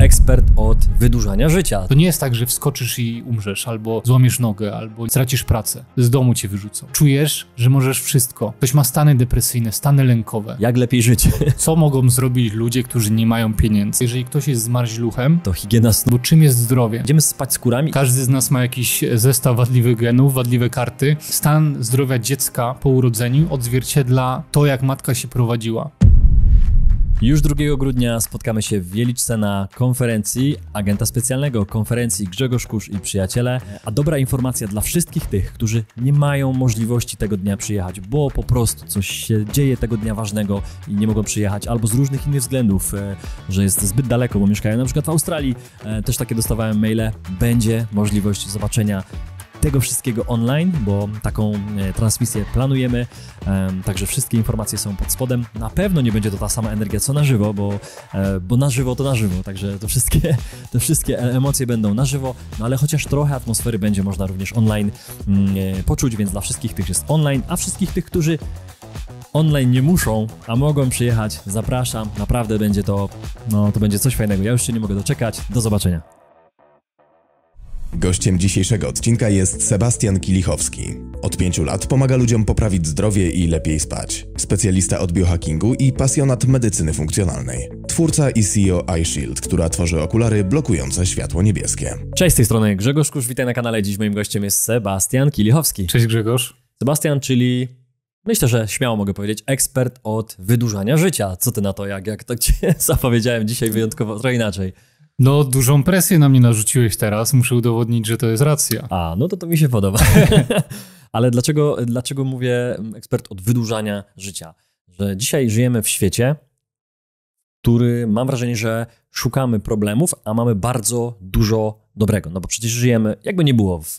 ekspert od wydłużania życia. To nie jest tak, że wskoczysz i umrzesz, albo złamiesz nogę, albo stracisz pracę. Z domu cię wyrzucą. Czujesz, że możesz wszystko. Ktoś ma stany depresyjne, stany lękowe. Jak lepiej żyć? Co mogą zrobić ludzie, którzy nie mają pieniędzy? Jeżeli ktoś jest zmarzluchem, To higiena snu. bo czym jest zdrowie? Będziemy spać skórami. Każdy z nas ma jakiś zestaw wadliwych genów, wadliwe karty. Stan zdrowia dziecka po urodzeniu odzwierciedla to, jak matka się prowadziła. Już 2 grudnia spotkamy się w Wieliczce na konferencji agenta specjalnego, konferencji Grzegorz Kusz i przyjaciele. A dobra informacja dla wszystkich tych, którzy nie mają możliwości tego dnia przyjechać, bo po prostu coś się dzieje tego dnia ważnego i nie mogą przyjechać, albo z różnych innych względów, że jest zbyt daleko, bo mieszkają na przykład w Australii. Też takie dostawałem maile. Będzie możliwość zobaczenia tego wszystkiego online, bo taką transmisję planujemy, także wszystkie informacje są pod spodem. Na pewno nie będzie to ta sama energia co na żywo, bo na żywo to na żywo, także te wszystkie emocje będą na żywo, no ale chociaż trochę atmosfery będzie można również online poczuć, więc dla wszystkich tych jest online, a wszystkich tych, którzy online nie muszą, a mogą przyjechać, zapraszam, naprawdę będzie to będzie coś fajnego, ja już się nie mogę doczekać, do zobaczenia. Gościem dzisiejszego odcinka jest Sebastian Kilichowski. Od 5 lat pomaga ludziom poprawić zdrowie i lepiej spać. Specjalista od biohackingu i pasjonat medycyny funkcjonalnej. Twórca i CEO iShield, która tworzy okulary blokujące światło niebieskie. Cześć, z tej strony Grzegorz Kusz, witaj na kanale. Dziś moim gościem jest Sebastian Kilichowski. Cześć Grzegorz. Sebastian, czyli myślę, że śmiało mogę powiedzieć, ekspert od wydłużania życia. Co ty na to, jak tak cię zapowiedziałem dzisiaj wyjątkowo trochę inaczej? No, dużą presję na mnie narzuciłeś teraz. Muszę udowodnić, że to jest racja. No to mi się podoba. Ale dlaczego mówię ekspert od wydłużania życia? Że dzisiaj żyjemy w świecie, który mam wrażenie, że szukamy problemów, a mamy bardzo dużo dobrego. No bo przecież żyjemy, jakby nie było, w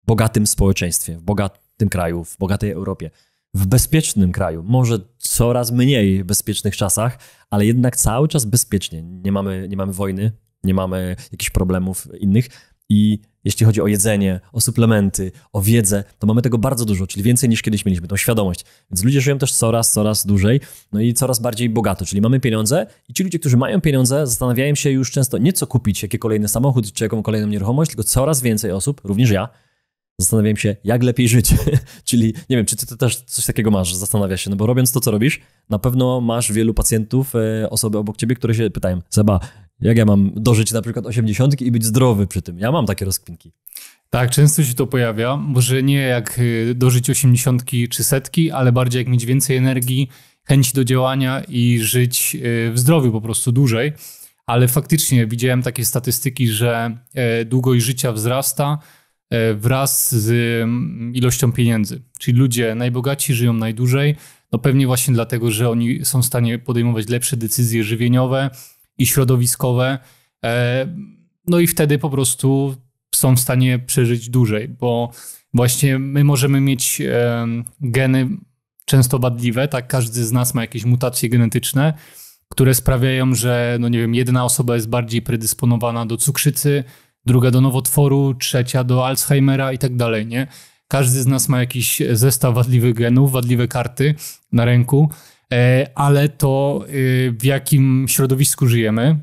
bogatym społeczeństwie, w bogatym kraju, w bogatej Europie, w bezpiecznym kraju. Może coraz mniej bezpiecznych czasach, ale jednak cały czas bezpiecznie. Nie mamy wojny, nie mamy jakichś problemów innych i jeśli chodzi o jedzenie, o suplementy, o wiedzę, to mamy tego bardzo dużo, czyli więcej niż kiedyś mieliśmy, tą świadomość. Więc ludzie żyją też coraz dłużej, no i coraz bardziej bogato, czyli mamy pieniądze i ci ludzie, którzy mają pieniądze, zastanawiają się już często nie co kupić, jaki kolejny samochód, czy jaką kolejną nieruchomość, tylko coraz więcej osób, również ja, zastanawiam się, jak lepiej żyć. Czyli nie wiem, czy ty też coś takiego masz, zastanawia się, no bo robiąc to, co robisz, na pewno masz wielu pacjentów, osoby obok ciebie, które się pytają, Seba, jak ja mam dożyć na przykład 80 i być zdrowy przy tym? Ja mam takie rozkminki. Tak, często się to pojawia. Może nie jak dożyć 80 czy 100, ale bardziej jak mieć więcej energii, chęci do działania i żyć w zdrowiu po prostu dłużej. Ale faktycznie widziałem takie statystyki, że długość życia wzrasta wraz z ilością pieniędzy. Czyli ludzie najbogatsi żyją najdłużej, no pewnie właśnie dlatego, że oni są w stanie podejmować lepsze decyzje żywieniowe i środowiskowe, no i wtedy po prostu są w stanie przeżyć dłużej, bo właśnie my możemy mieć geny często wadliwe, tak, każdy z nas ma jakieś mutacje genetyczne, które sprawiają, że no nie wiem, jedna osoba jest bardziej predysponowana do cukrzycy, druga do nowotworu, trzecia do Alzheimera i tak dalej, nie? Każdy z nas ma jakiś zestaw wadliwych genów, wadliwe karty na ręku, ale to w jakim środowisku żyjemy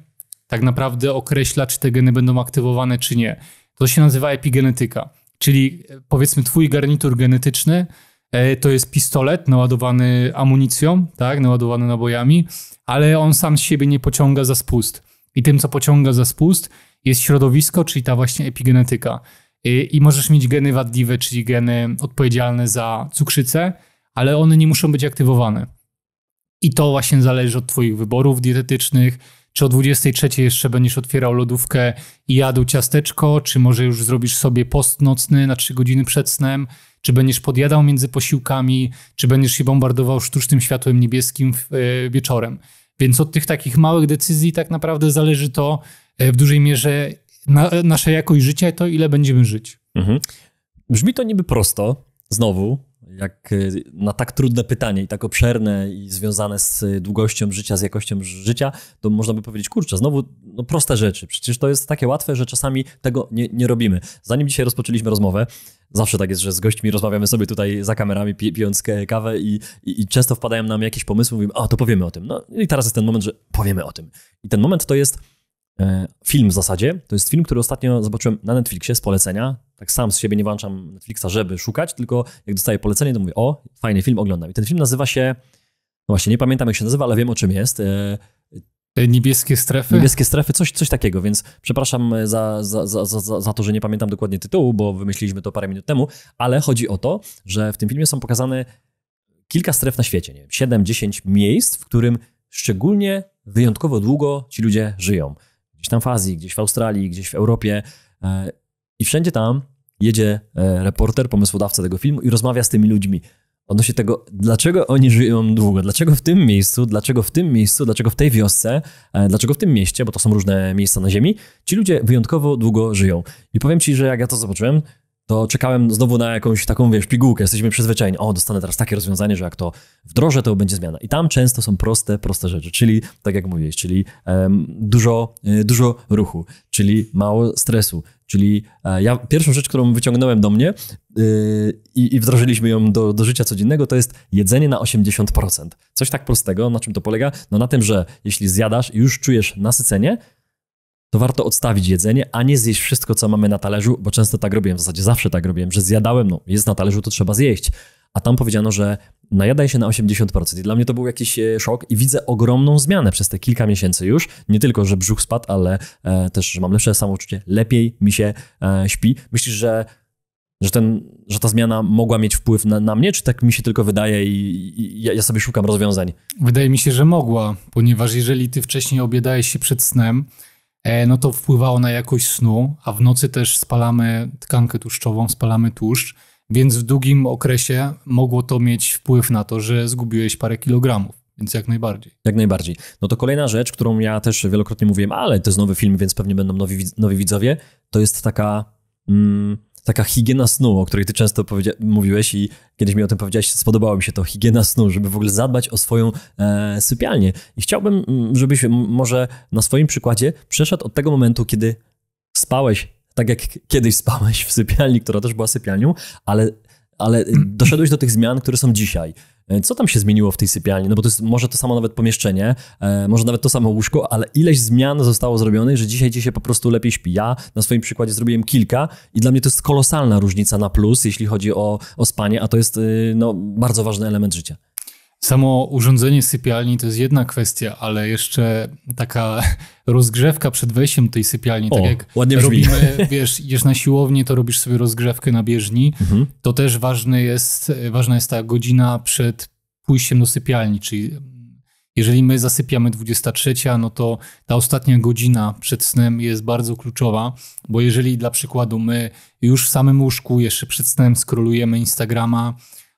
tak naprawdę określa, czy te geny będą aktywowane, czy nie. To się nazywa epigenetyka, czyli powiedzmy twój garnitur genetyczny to jest pistolet naładowany amunicją, tak, naładowany nabojami, ale on sam z siebie nie pociąga za spust. I tym, co pociąga za spust, jest środowisko, czyli ta właśnie epigenetyka. I możesz mieć geny wadliwe, czyli geny odpowiedzialne za cukrzycę, ale one nie muszą być aktywowane. I to właśnie zależy od twoich wyborów dietetycznych, czy o 23 jeszcze będziesz otwierał lodówkę i jadł ciasteczko, czy może już zrobisz sobie post nocny na 3 godziny przed snem, czy będziesz podjadał między posiłkami, czy będziesz się bombardował sztucznym światłem niebieskim wieczorem. Więc od tych takich małych decyzji tak naprawdę zależy to w dużej mierze nasza jakość życia i to, ile będziemy żyć. Mhm. Brzmi to niby prosto, znowu, jak na tak trudne pytanie i tak obszerne i związane z długością życia, z jakością życia, to można by powiedzieć, kurczę, znowu proste rzeczy. Przecież to jest takie łatwe, że czasami tego nie robimy. Zanim dzisiaj rozpoczęliśmy rozmowę, zawsze tak jest, że z gośćmi rozmawiamy sobie tutaj za kamerami, pijąc kawę i często wpadają nam jakieś pomysły, mówimy, to powiemy o tym. No i teraz jest ten moment, że powiemy o tym. I ten moment to jest film w zasadzie. To jest film, który ostatnio zobaczyłem na Netflixie z polecenia. Tak sam z siebie nie włączam Netflixa, żeby szukać, tylko jak dostaję polecenie, to mówię, o, fajny film, oglądam. I ten film nazywa się, no właśnie, nie pamiętam jak się nazywa, ale wiem o czym jest. Niebieskie strefy? Niebieskie strefy, coś takiego, więc przepraszam za to, że nie pamiętam dokładnie tytułu, bo wymyśliliśmy to parę minut temu, ale chodzi o to, że w tym filmie są pokazane kilka stref na świecie, nie wiem, 7-10 miejsc, w którym szczególnie wyjątkowo długo ci ludzie żyją. Gdzieś tam w Azji, gdzieś w Australii, gdzieś w Europie i wszędzie tam jedzie reporter, pomysłodawca tego filmu i rozmawia z tymi ludźmi odnośnie tego, dlaczego oni żyją długo, dlaczego w tym miejscu, dlaczego w tej wiosce, dlaczego w tym mieście, bo to są różne miejsca na ziemi, ci ludzie wyjątkowo długo żyją. I powiem ci, że jak ja to zobaczyłem, to czekałem znowu na jakąś taką, wiesz, pigułkę, jesteśmy przyzwyczajeni, o, dostanę teraz takie rozwiązanie, że jak to wdrożę, to będzie zmiana. I tam często są proste rzeczy, czyli, tak jak mówiłeś, czyli dużo ruchu, czyli mało stresu, czyli ja pierwszą rzecz, którą wyciągnąłem do mnie i wdrożyliśmy ją do życia codziennego, to jest jedzenie na 80%. Coś tak prostego, na czym to polega? No na tym, że jeśli zjadasz i już czujesz nasycenie, to warto odstawić jedzenie, a nie zjeść wszystko, co mamy na talerzu, bo często tak robiłem, w zasadzie zawsze tak robiłem, że zjadałem, no jest na talerzu, to trzeba zjeść. A tam powiedziano, że najadaj się na 80%. I dla mnie to był jakiś szok i widzę ogromną zmianę przez te kilka miesięcy już. Nie tylko, że brzuch spadł, ale też, że mam lepsze samopoczucie, lepiej mi się śpi. Myślisz, że ta zmiana mogła mieć wpływ na mnie, czy tak mi się tylko wydaje i ja sobie szukam rozwiązań? Wydaje mi się, że mogła, ponieważ jeżeli ty wcześniej obiadałeś się przed snem, no to wpływało na jakość snu, a w nocy też spalamy tkankę tłuszczową, spalamy tłuszcz, więc w długim okresie mogło to mieć wpływ na to, że zgubiłeś parę kilogramów, więc jak najbardziej. Jak najbardziej. No to kolejna rzecz, którą ja też wielokrotnie mówiłem, ale to jest nowy film, więc pewnie będą nowi widzowie, to jest taka higiena snu, o której ty często mówiłeś i kiedyś mi o tym powiedziałeś, spodobało mi się to, higiena snu, żeby w ogóle zadbać o swoją sypialnię. I chciałbym, żebyś może na swoim przykładzie przeszedł od tego momentu, kiedy spałeś, tak jak kiedyś spałeś w sypialni, która też była sypialnią, ale doszedłeś do tych zmian, które są dzisiaj. Co tam się zmieniło w tej sypialni? No bo to jest może to samo nawet pomieszczenie, może nawet to samo łóżko, ale ileś zmian zostało zrobionych, że dzisiaj ci się po prostu lepiej śpi. Ja na swoim przykładzie zrobiłem kilka i dla mnie to jest kolosalna różnica na plus, jeśli chodzi o spanie, a to jest bardzo ważny element życia. Samo urządzenie sypialni to jest jedna kwestia, ale jeszcze taka rozgrzewka przed wejściem do tej sypialni, tak jak robimy, wiesz, idziesz na siłownię, to robisz sobie rozgrzewkę na bieżni, to też ważna jest ta godzina przed pójściem do sypialni, czyli jeżeli my zasypiamy 23, no to ta ostatnia godzina przed snem jest bardzo kluczowa, bo jeżeli dla przykładu my już w samym łóżku jeszcze przed snem scrollujemy Instagrama,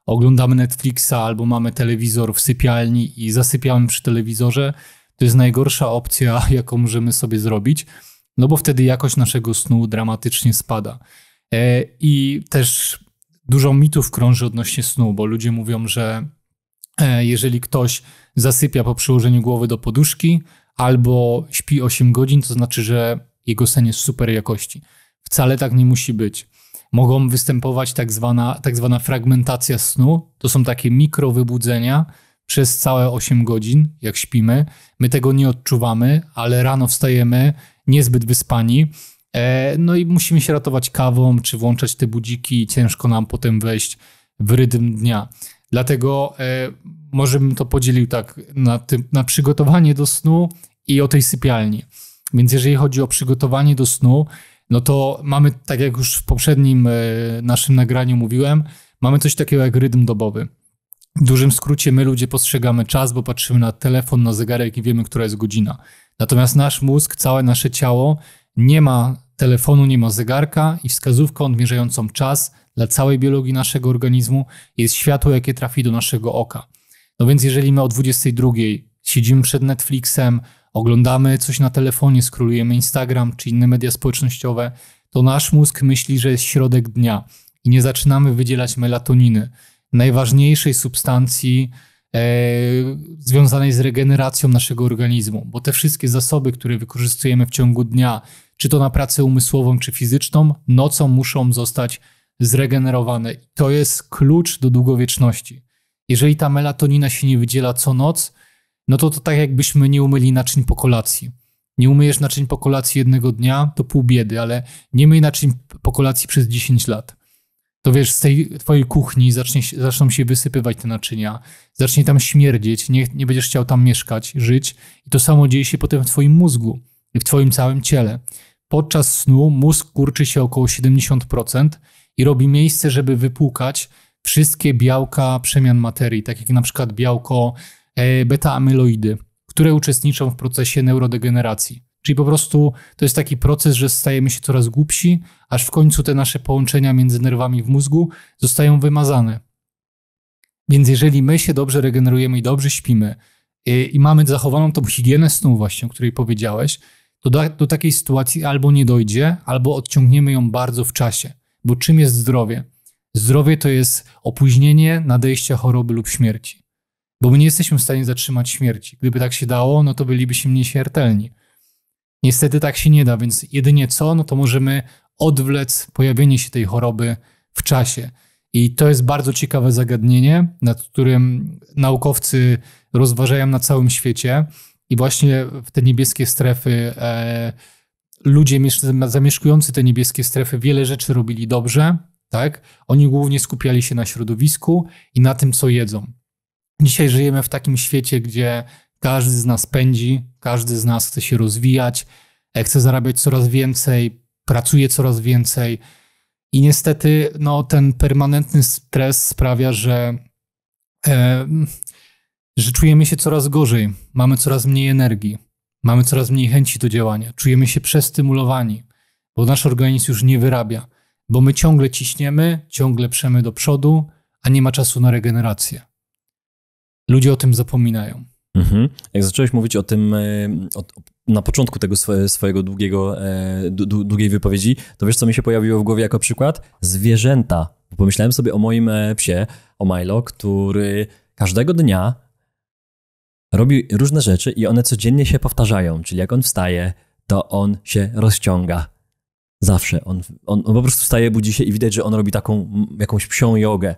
oglądamy Netflixa albo mamy telewizor w sypialni i zasypiamy przy telewizorze, to jest najgorsza opcja, jaką możemy sobie zrobić, no bo wtedy jakość naszego snu dramatycznie spada. I też dużo mitów krąży odnośnie snu, bo ludzie mówią, że jeżeli ktoś zasypia po przyłożeniu głowy do poduszki albo śpi 8 godzin, to znaczy, że jego sen jest super jakości. Wcale tak nie musi być. Mogą występować tak zwana fragmentacja snu. To są takie mikrowybudzenia przez całe 8 godzin, jak śpimy. My tego nie odczuwamy, ale rano wstajemy niezbyt wyspani. No i musimy się ratować kawą, czy włączać te budziki i ciężko nam potem wejść w rytm dnia. Dlatego może bym to podzielił tak na przygotowanie do snu i o tej sypialni. Więc jeżeli chodzi o przygotowanie do snu, no to mamy, tak jak już w poprzednim naszym nagraniu mówiłem, mamy coś takiego jak rytm dobowy. W dużym skrócie my ludzie postrzegamy czas, bo patrzymy na telefon, na zegarek i wiemy, która jest godzina. Natomiast nasz mózg, całe nasze ciało nie ma telefonu, nie ma zegarka i wskazówką odmierzającą czas dla całej biologii naszego organizmu jest światło, jakie trafi do naszego oka. No więc jeżeli my o 22 siedzimy przed Netflixem, oglądamy coś na telefonie, scrollujemy Instagram czy inne media społecznościowe, to nasz mózg myśli, że jest środek dnia i nie zaczynamy wydzielać melatoniny, najważniejszej substancji związanej z regeneracją naszego organizmu, bo te wszystkie zasoby, które wykorzystujemy w ciągu dnia, czy to na pracę umysłową, czy fizyczną, nocą muszą zostać zregenerowane. To jest klucz do długowieczności. Jeżeli ta melatonina się nie wydziela co noc, no to tak jakbyśmy nie umyli naczyń po kolacji. Nie umyjesz naczyń po kolacji jednego dnia, to pół biedy, ale nie myj naczyń po kolacji przez 10 lat. To wiesz, z tej twojej kuchni zaczną się wysypywać te naczynia, zacznie tam śmierdzieć, nie będziesz chciał tam mieszkać, żyć i to samo dzieje się potem w twoim mózgu i w twoim całym ciele. Podczas snu mózg kurczy się około 70% i robi miejsce, żeby wypłukać wszystkie białka przemian materii, tak jak na przykład białko beta-amyloidy, które uczestniczą w procesie neurodegeneracji. Czyli po prostu to jest taki proces, że stajemy się coraz głupsi, aż w końcu te nasze połączenia między nerwami w mózgu zostają wymazane. Więc jeżeli my się dobrze regenerujemy i dobrze śpimy i mamy zachowaną tą higienę snu właśnie, o której powiedziałeś, to do takiej sytuacji albo nie dojdzie, albo odciągniemy ją bardzo w czasie. Bo czym jest zdrowie? Zdrowie to jest opóźnienie nadejścia choroby lub śmierci. Bo my nie jesteśmy w stanie zatrzymać śmierci. Gdyby tak się dało, no to bylibyśmy nieśmiertelni. Niestety tak się nie da, więc jedynie co, no to możemy odwlec pojawienie się tej choroby w czasie. I to jest bardzo ciekawe zagadnienie, nad którym naukowcy rozważają na całym świecie. I właśnie w te niebieskie strefy ludzie zamieszkujący te niebieskie strefy wiele rzeczy robili dobrze, tak? Oni głównie skupiali się na środowisku i na tym, co jedzą. Dzisiaj żyjemy w takim świecie, gdzie każdy z nas pędzi, każdy z nas chce się rozwijać, chce zarabiać coraz więcej, pracuje coraz więcej i niestety no, ten permanentny stres sprawia, że czujemy się coraz gorzej, mamy coraz mniej energii, mamy coraz mniej chęci do działania, czujemy się przestymulowani, bo nasz organizm już nie wyrabia, bo my ciągle ciśniemy, ciągle przemy do przodu, a nie ma czasu na regenerację. Ludzie o tym zapominają. Mhm. Jak zacząłeś mówić o tym na początku tego swojego długiej wypowiedzi, to wiesz, co mi się pojawiło w głowie jako przykład? Zwierzęta. Pomyślałem sobie o moim psie, o Milo, który każdego dnia robi różne rzeczy i one codziennie się powtarzają. Czyli jak on wstaje, to on się rozciąga. Zawsze. On po prostu wstaje, budzi się i widać, że on robi taką jakąś psią jogę.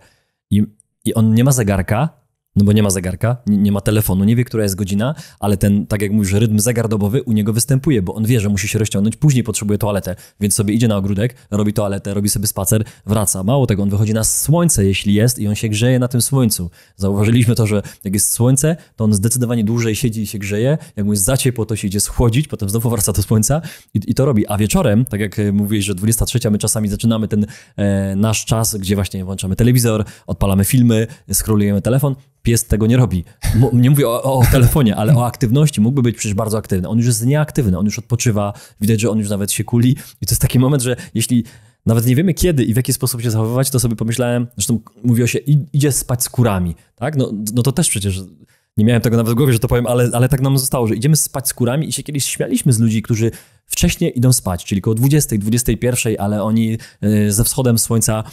I on nie ma zegarka, no bo nie ma zegarka, nie ma telefonu, nie wie, która jest godzina, ale ten, tak jak mówisz, rytm zegardobowy u niego występuje, bo on wie, że musi się rozciągnąć, później potrzebuje toaletę, więc sobie idzie na ogródek, robi toaletę, robi sobie spacer, wraca. Mało tego, on wychodzi na słońce, jeśli jest, i on się grzeje na tym słońcu. Zauważyliśmy to, że jak jest słońce, to on zdecydowanie dłużej siedzi i się grzeje, jak mu jest za ciepło, to się idzie schłodzić, potem znowu wraca do słońca i to robi. A wieczorem, tak jak mówiłeś, że 23, my czasami zaczynamy ten nasz czas, gdzie właśnie włączamy telewizor, odpalamy filmy, scrollujemy telefon. Pies tego nie robi. Nie mówię o telefonie, ale o aktywności. Mógłby być przecież bardzo aktywny. On już jest nieaktywny, on już odpoczywa. Widać, że on już nawet się kuli. I to jest taki moment, że jeśli nawet nie wiemy kiedy i w jaki sposób się zachowywać, to sobie pomyślałem, zresztą mówiło się, idzie spać z kurami. Tak? No to też przecież nie miałem tego nawet w głowie, że to powiem, ale tak nam zostało, że idziemy spać z kurami i się kiedyś śmialiśmy z ludzi, którzy wcześniej idą spać, czyli koło 20, 21, ale oni ze wschodem słońca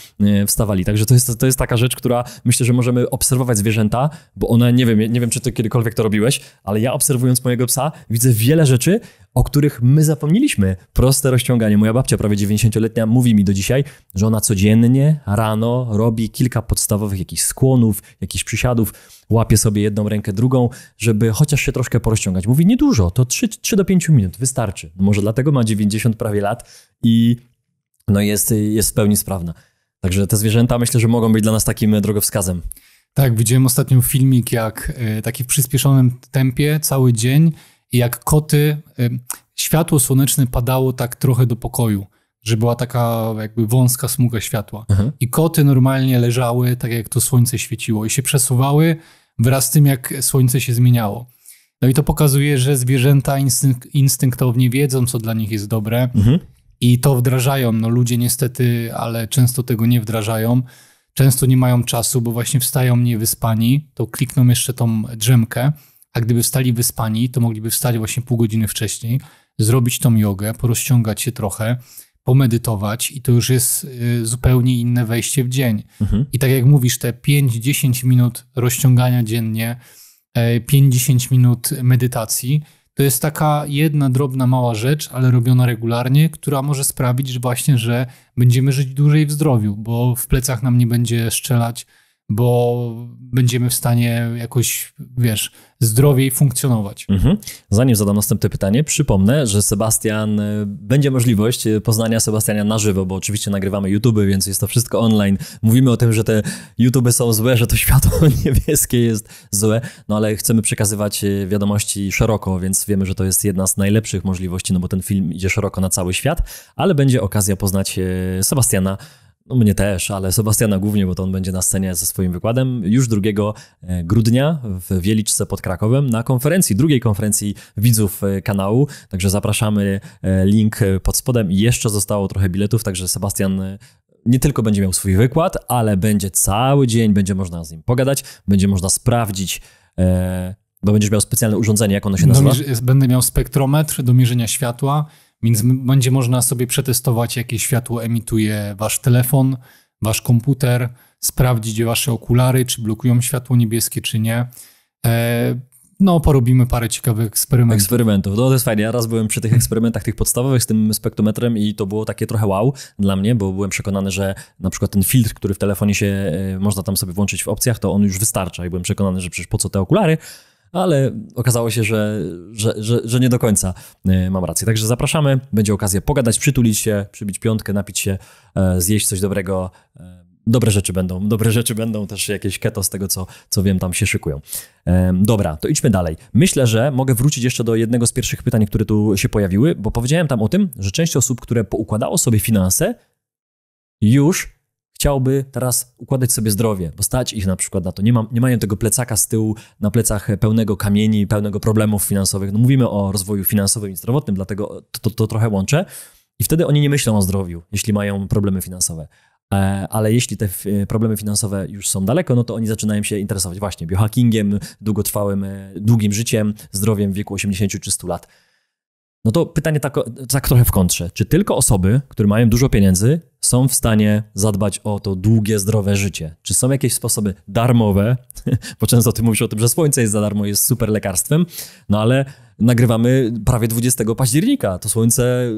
wstawali. Także to jest taka rzecz, która myślę, że możemy obserwować zwierzęta, bo one, nie wiem, czy ty kiedykolwiek to robiłeś, ale ja obserwując mojego psa widzę wiele rzeczy, o których my zapomnieliśmy. Proste rozciąganie. Moja babcia, prawie 90-letnia, mówi mi do dzisiaj, że ona codziennie rano robi kilka podstawowych jakichś skłonów, jakichś przysiadów, łapie sobie jedną rękę, drugą, żeby chociaż się troszkę porozciągać. Mówi, niedużo, to 3 do 5 minut, wystarczy. Może dlatego ma 90 prawie lat i no jest w pełni sprawna. Także te zwierzęta myślę, że mogą być dla nas takim drogowskazem. Tak, widziałem ostatnio filmik, jak taki w przyspieszonym tempie cały dzień i jak koty, światło słoneczne padało tak trochę do pokoju, że była taka jakby wąska smuga światła. I koty normalnie leżały tak jak to słońce świeciło i się przesuwały wraz z tym, jak słońce się zmieniało. No i to pokazuje, że zwierzęta instynktownie wiedzą, co dla nich jest dobre i to wdrażają. No ludzie niestety, ale często tego nie wdrażają. Często nie mają czasu, bo właśnie wstają niewyspani, to klikną jeszcze tą drzemkę, a gdyby wstali wyspani, to mogliby wstać właśnie pół godziny wcześniej, zrobić tą jogę, porozciągać się trochę, pomedytować i to już jest zupełnie inne wejście w dzień. I tak jak mówisz, te 5-10 minut rozciągania dziennie, 5-10 minut medytacji, to jest taka jedna drobna, mała rzecz, ale robiona regularnie, która może sprawić, że właśnie, że będziemy żyć dłużej w zdrowiu, bo w plecach nam nie będzie strzelać, bo będziemy w stanie jakoś, zdrowiej funkcjonować. Zanim zadam następne pytanie, przypomnę, że Sebastian, będzie możliwość poznania Sebastiana na żywo, bo oczywiście nagrywamy YouTube, więc jest to wszystko online. Mówimy o tym, że te YouTube są złe, że to światło niebieskie jest złe, no ale chcemy przekazywać wiadomości szeroko, więc wiemy, że to jest jedna z najlepszych możliwości, no bo ten film idzie szeroko na cały świat, ale będzie okazja poznać Sebastiana. No mnie też, ale Sebastiana głównie, bo to on będzie na scenie ze swoim wykładem już 2 grudnia w Wieliczce pod Krakowem na konferencji, drugiej konferencji widzów kanału. Także zapraszamy, link pod spodem. Jeszcze zostało trochę biletów, także Sebastian nie tylko będzie miał swój wykład, ale będzie cały dzień, będzie można z nim pogadać, będzie można sprawdzić, bo będziesz miał specjalne urządzenie, jak ono się nazywa? Będę miał spektrometr do mierzenia światła, więc będzie można sobie przetestować, jakie światło emituje wasz telefon, wasz komputer, sprawdzić wasze okulary, czy blokują światło niebieskie, czy nie. Porobimy parę ciekawych eksperymentów. No to jest fajnie. Ja raz byłem przy tych eksperymentach, tych podstawowych z tym spektrometrem i to było takie trochę wow dla mnie, bo byłem przekonany, że na przykład ten filtr, który w telefonie się można tam sobie włączyć w opcjach, to on już wystarcza i byłem przekonany, że przecież po co te okulary, ale okazało się, że nie do końca mam rację. Także zapraszamy, będzie okazja pogadać, przytulić się, przybić piątkę, napić się, zjeść coś dobrego. Dobre rzeczy będą, też jakieś keto z tego, co wiem, tam się szykują. Dobra, to idźmy dalej. Myślę, że mogę wrócić jeszcze do jednego z pierwszych pytań, które tu się pojawiły, bo powiedziałem tam o tym, że część osób, które poukładało sobie finanse, już chciałby teraz układać sobie zdrowie, bo stać ich na przykład na to. Nie mają tego plecaka z tyłu na plecach pełnego kamieni, pełnego problemów finansowych. No mówimy o rozwoju finansowym i zdrowotnym, dlatego to trochę łączę. I wtedy oni nie myślą o zdrowiu, jeśli mają problemy finansowe. Ale jeśli te problemy finansowe już są daleko, no to oni zaczynają się interesować właśnie biohackingiem, długotrwałym, długim życiem, zdrowiem w wieku 80 czy 100 lat. No to pytanie tak trochę w kontrze. Czy tylko osoby, które mają dużo pieniędzy, są w stanie zadbać o to długie, zdrowe życie? Czy są jakieś sposoby darmowe? Bo często ty mówisz o tym, że słońce jest za darmo, jest super lekarstwem, no ale nagrywamy prawie 20 października. To słońce,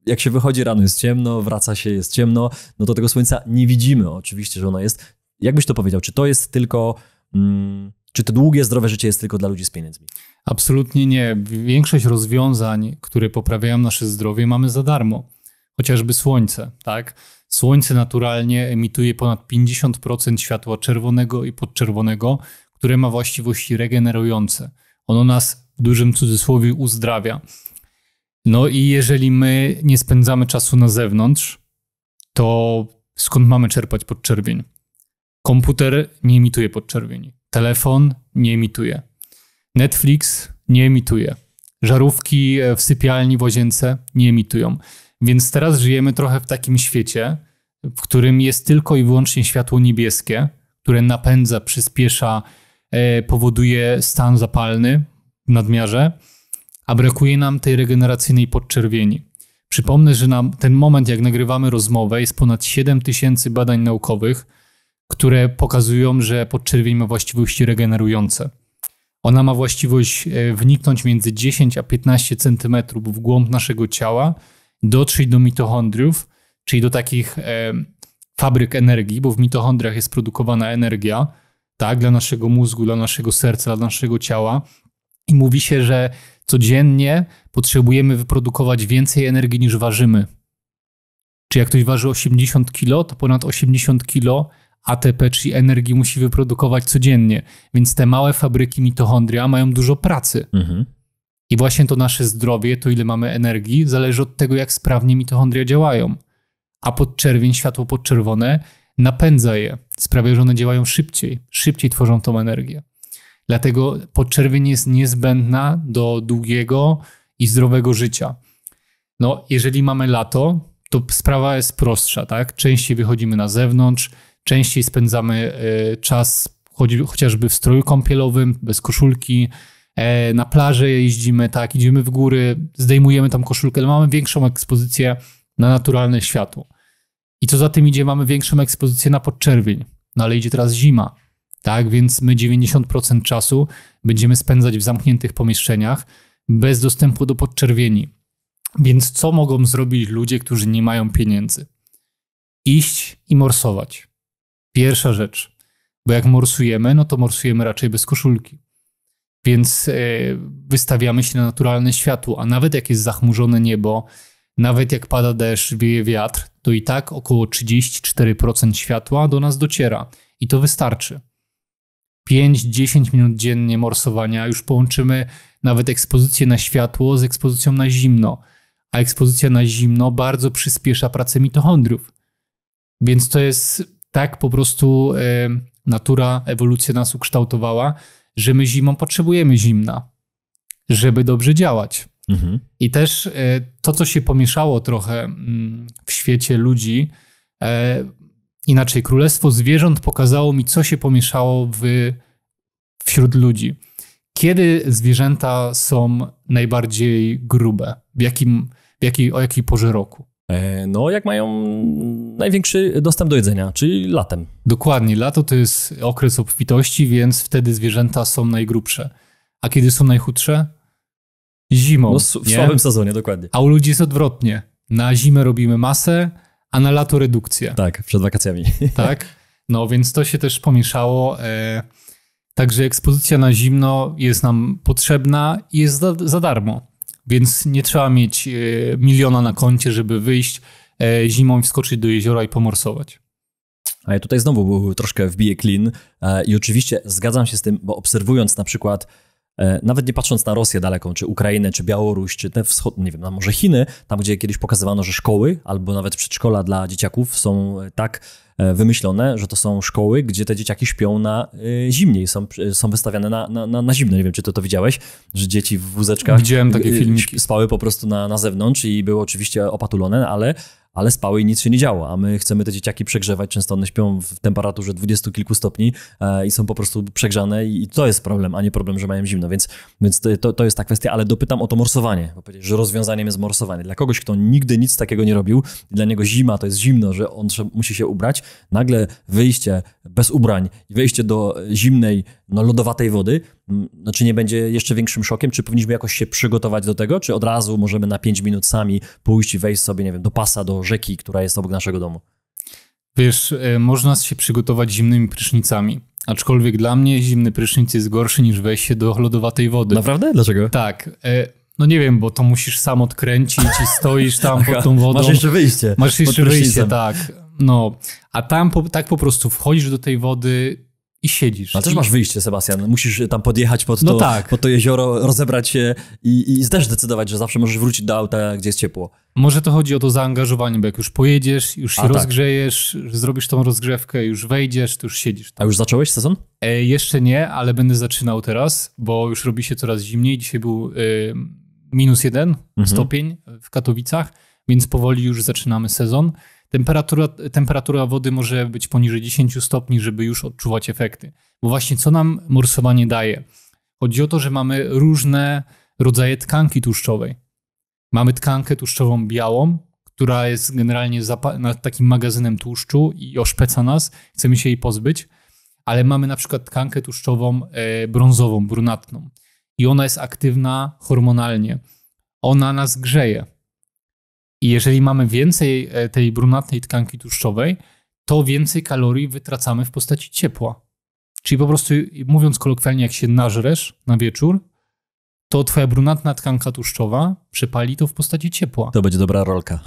jak się wychodzi rano, jest ciemno, wraca się, jest ciemno, no to tego słońca nie widzimy. Oczywiście, że ono jest. Jak byś to powiedział? Czy to jest tylko... Czy to długie, zdrowe życie jest tylko dla ludzi z pieniędzmi? Absolutnie nie. Większość rozwiązań, które poprawiają nasze zdrowie, mamy za darmo. Chociażby słońce, tak? Słońce naturalnie emituje ponad 50% światła czerwonego i podczerwonego, które ma właściwości regenerujące. Ono nas w dużym cudzysłowie uzdrawia. No i jeżeli my nie spędzamy czasu na zewnątrz, to skąd mamy czerpać podczerwień? Komputer nie emituje podczerwieni. Telefon nie emituje. Netflix nie emituje. Żarówki w sypialni, w łazience nie emitują. Więc teraz żyjemy trochę w takim świecie, w którym jest tylko i wyłącznie światło niebieskie, które napędza, przyspiesza, powoduje stan zapalny w nadmiarze, a brakuje nam tej regeneracyjnej podczerwieni. Przypomnę, że na ten moment, jak nagrywamy rozmowę, jest ponad 7000 badań naukowych, które pokazują, że podczerwień ma właściwości regenerujące. Ona ma właściwość wniknąć między 10 a 15 cm w głąb naszego ciała, dotrzeć do mitochondriów, czyli do takich fabryk energii, bo w mitochondriach jest produkowana energia, tak, dla naszego mózgu, dla naszego serca, dla naszego ciała. I mówi się, że codziennie potrzebujemy wyprodukować więcej energii niż ważymy. Czy jak ktoś waży 80 kg, to ponad 80 kg ATP, czyli energii, musi wyprodukować codziennie. Więc te małe fabryki mitochondria mają dużo pracy. I właśnie to nasze zdrowie, to ile mamy energii, zależy od tego, jak sprawnie mitochondria działają. A podczerwień, światło podczerwone napędza je. Sprawia, że one działają szybciej tworzą tą energię. Dlatego podczerwień jest niezbędna do długiego i zdrowego życia. No, jeżeli mamy lato, to sprawa jest prostsza, tak? Częściej wychodzimy na zewnątrz, częściej spędzamy czas chociażby w stroju kąpielowym, bez koszulki, na plaży jeździmy, tak, idziemy w góry, zdejmujemy tam koszulkę, ale mamy większą ekspozycję na naturalne światło. I co za tym idzie, mamy większą ekspozycję na podczerwień. No ale idzie teraz zima, tak, więc my 90% czasu będziemy spędzać w zamkniętych pomieszczeniach bez dostępu do podczerwieni. Więc co mogą zrobić ludzie, którzy nie mają pieniędzy? Iść i morsować. Pierwsza rzecz. Bo jak morsujemy, no to morsujemy raczej bez koszulki. Więc wystawiamy się na naturalne światło, a nawet jak jest zachmurzone niebo, nawet jak pada deszcz, wieje wiatr, to i tak około 34% światła do nas dociera. I to wystarczy. 5-10 minut dziennie morsowania, już połączymy nawet ekspozycję na światło z ekspozycją na zimno. A ekspozycja na zimno bardzo przyspiesza pracę mitochondriów. Więc to jest tak po prostu natura, ewolucja nas ukształtowała, że my zimą potrzebujemy zimna, żeby dobrze działać. Mhm. I też to, co się pomieszało trochę w świecie ludzi, inaczej, Królestwo Zwierząt pokazało mi, co się pomieszało wśród ludzi. Kiedy zwierzęta są najbardziej grube? O jakiej porze roku? No, jak mają największy dostęp do jedzenia, czyli latem. Dokładnie, lato to jest okres obfitości, więc wtedy zwierzęta są najgrubsze. A kiedy są najchudsze? Zimą. No, w słabym sezonie, dokładnie. A u ludzi jest odwrotnie. Na zimę robimy masę, a na lato redukcję. Tak, przed wakacjami. Tak, no więc to się też pomieszało. Także ekspozycja na zimno jest nam potrzebna i jest za darmo. Więc nie trzeba mieć miliona na koncie, żeby wyjść zimą i wskoczyć do jeziora i pomorsować. A ja tutaj znowu troszkę wbiję klin i oczywiście zgadzam się z tym, bo obserwując na przykład, nawet nie patrząc na Rosję daleką, czy Ukrainę, czy Białoruś, czy te wschodnie, nie wiem, może Chiny, tam gdzie kiedyś pokazywano, że szkoły albo nawet przedszkola dla dzieciaków są tak wymyślone, że to są szkoły, gdzie te dzieciaki śpią na zimnie i są wystawiane na zimno. Nie wiem, czy to widziałeś, że dzieci w wózeczkach widziałem takie filmiki. Spały po prostu na zewnątrz i były oczywiście opatulone, ale spały i nic się nie działo, a my chcemy te dzieciaki przegrzewać. Często one śpią w temperaturze 20 kilku stopni i są po prostu przegrzane i to jest problem, a nie problem, że mają zimno, więc to jest ta kwestia, ale dopytam o to morsowanie, bo powiedzieć, że rozwiązaniem jest morsowanie. Dla kogoś, kto nigdy nic takiego nie robił, dla niego zima to jest zimno, że on musi się ubrać, nagle wyjście bez ubrań i wejście do zimnej, lodowatej wody, czy nie będzie jeszcze większym szokiem? Czy powinniśmy jakoś się przygotować do tego? Czy od razu możemy na 5 minut sami pójść i wejść sobie, nie wiem, do pasa, do rzeki, która jest obok naszego domu? Wiesz, można się przygotować zimnymi prysznicami. Aczkolwiek dla mnie zimny prysznic jest gorszy niż wejść się do lodowatej wody. Naprawdę? Dlaczego? Tak. No nie wiem, bo to musisz sam odkręcić i stoisz tam pod tą wodą. Masz jeszcze wyjście. Masz jeszcze wyjście, tak. No, a tam tak po prostu wchodzisz do tej wody i siedzisz. Ale też masz wyjście, Sebastian. Musisz tam podjechać pod to jezioro, rozebrać się i też zdecydować, że zawsze możesz wrócić do auta, gdzie jest ciepło. Może to chodzi o to zaangażowanie, bo jak już pojedziesz, już się rozgrzejesz, zrobisz tą rozgrzewkę, już wejdziesz, to już siedzisz. A już zacząłeś sezon? Jeszcze nie, ale będę zaczynał teraz, bo już robi się coraz zimniej. Dzisiaj był -1 stopień w Katowicach, więc powoli już zaczynamy sezon. Temperatura wody może być poniżej 10 stopni, żeby już odczuwać efekty. Bo właśnie co nam morsowanie daje? Chodzi o to, że mamy różne rodzaje tkanki tłuszczowej. Mamy tkankę tłuszczową białą, która jest generalnie takim magazynem tłuszczu i oszpeca nas. Chcemy się jej pozbyć. Ale mamy na przykład tkankę tłuszczową brązową, brunatną. I ona jest aktywna hormonalnie. Ona nas grzeje. I jeżeli mamy więcej tej brunatnej tkanki tłuszczowej, to więcej kalorii wytracamy w postaci ciepła. Czyli po prostu, mówiąc kolokwialnie, jak się nażresz na wieczór, to twoja brunatna tkanka tłuszczowa przepali to w postaci ciepła. To będzie dobra rolka.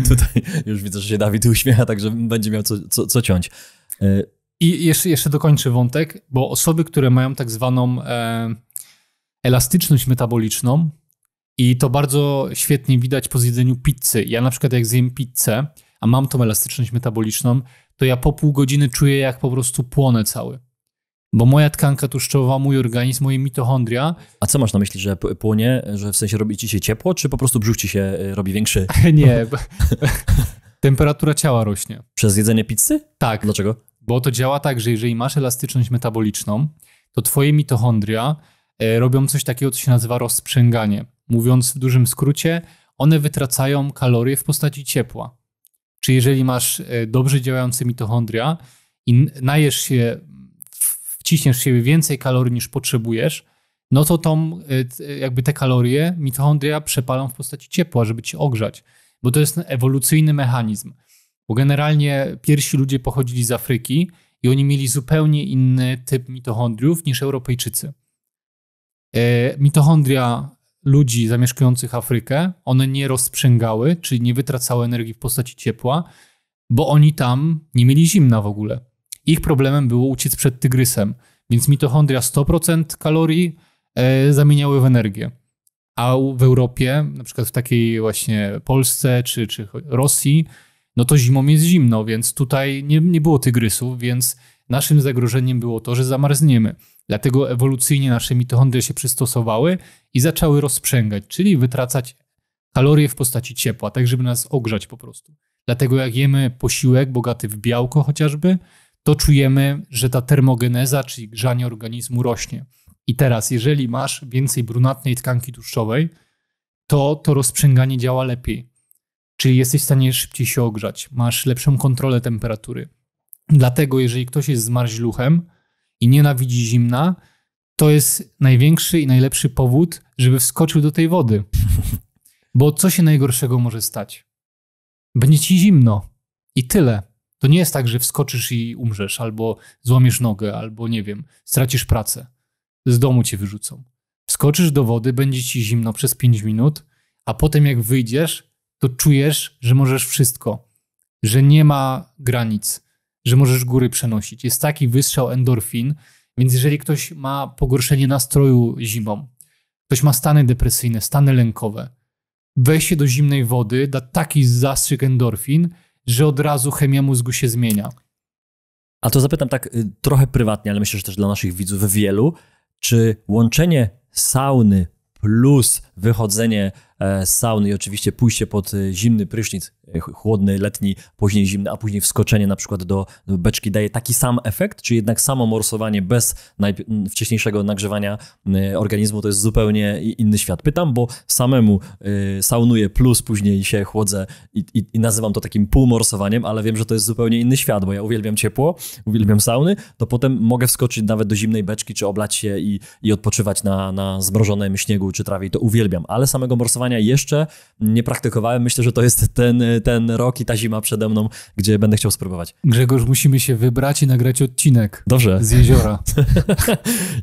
Tutaj już widzę, że się Dawid uśmiecha, także będzie miał co ciąć. I jeszcze dokończę wątek, bo osoby, które mają tak zwaną elastyczność metaboliczną, i to bardzo świetnie widać po zjedzeniu pizzy. Ja na przykład jak zjem pizzę, a mam tą elastyczność metaboliczną, to ja po pół godziny czuję, jak po prostu płonę cały. Bo moja tkanka tłuszczowa, mój organizm, moje mitochondria... A co masz na myśli, że płonie, że w sensie robi ci się ciepło, czy po prostu brzuch ci się robi większy? Nie, temperatura ciała rośnie. Przez jedzenie pizzy? Tak. Dlaczego? Bo to działa tak, że jeżeli masz elastyczność metaboliczną, to twoje mitochondria robią coś takiego, co się nazywa rozprzęganie. Mówiąc w dużym skrócie, one wytracają kalorie w postaci ciepła. Czyli jeżeli masz dobrze działające mitochondria i najesz się, wciśniesz w siebie więcej kalorii niż potrzebujesz, no to jakby te kalorie mitochondria przepalą w postaci ciepła, żeby cię ogrzać. Bo to jest ewolucyjny mechanizm. Bo generalnie pierwsi ludzie pochodzili z Afryki i oni mieli zupełnie inny typ mitochondriów niż Europejczycy. Mitochondria ludzi zamieszkujących Afrykę, one nie rozprzęgały, czyli nie wytracały energii w postaci ciepła, bo oni tam nie mieli zimna w ogóle. Ich problemem było uciec przed tygrysem, więc mitochondria 100% kalorii zamieniały w energię. A w Europie, na przykład w takiej właśnie Polsce czy Rosji, no to zimą jest zimno, więc tutaj nie było tygrysów, więc naszym zagrożeniem było to, że zamarzniemy. Dlatego ewolucyjnie nasze mitochondria się przystosowały i zaczęły rozprzęgać, czyli wytracać kalorie w postaci ciepła, tak żeby nas ogrzać po prostu. Dlatego jak jemy posiłek bogaty w białko chociażby, to czujemy, że ta termogeneza, czyli grzanie organizmu rośnie. I teraz, jeżeli masz więcej brunatnej tkanki tłuszczowej, to rozprzęganie działa lepiej. Czyli jesteś w stanie szybciej się ogrzać, masz lepszą kontrolę temperatury. Dlatego, jeżeli ktoś jest zmarzluchem i nienawidzi zimna, to jest największy i najlepszy powód, żeby wskoczył do tej wody. Bo co się najgorszego może stać? Będzie ci zimno i tyle. To nie jest tak, że wskoczysz i umrzesz, albo złamiesz nogę, albo nie wiem, stracisz pracę. Z domu cię wyrzucą. Wskoczysz do wody, będzie ci zimno przez 5 minut, a potem jak wyjdziesz, to czujesz, że możesz wszystko. Że nie ma granic, że możesz góry przenosić. Jest taki wystrzał endorfin, więc jeżeli ktoś ma pogorszenie nastroju zimą, ktoś ma stany depresyjne, stany lękowe, wejście do zimnej wody da taki zastrzyk endorfin, że od razu chemia mózgu się zmienia. A to zapytam tak trochę prywatnie, ale myślę, że też dla naszych widzów wielu, czy łączenie sauny plus wychodzenie z sauny i oczywiście pójście pod zimny prysznic, chłodny, letni, później zimny, a później wskoczenie na przykład do beczki daje taki sam efekt, czy jednak samo morsowanie bez wcześniejszego nagrzewania organizmu to jest zupełnie inny świat? Pytam, bo samemu saunuję plus później się chłodzę i nazywam to takim półmorsowaniem, ale wiem, że to jest zupełnie inny świat, bo ja uwielbiam ciepło, uwielbiam sauny, to potem mogę wskoczyć nawet do zimnej beczki, czy oblać się i odpoczywać na zmrożonym śniegu czy trawie i to uwielbiam, ale samego morsowania jeszcze nie praktykowałem. Myślę, że to jest ten rok i ta zima przede mną, gdzie będę chciał spróbować. Grzegorz, musimy się wybrać i nagrać odcinek. Dobrze. Z jeziora.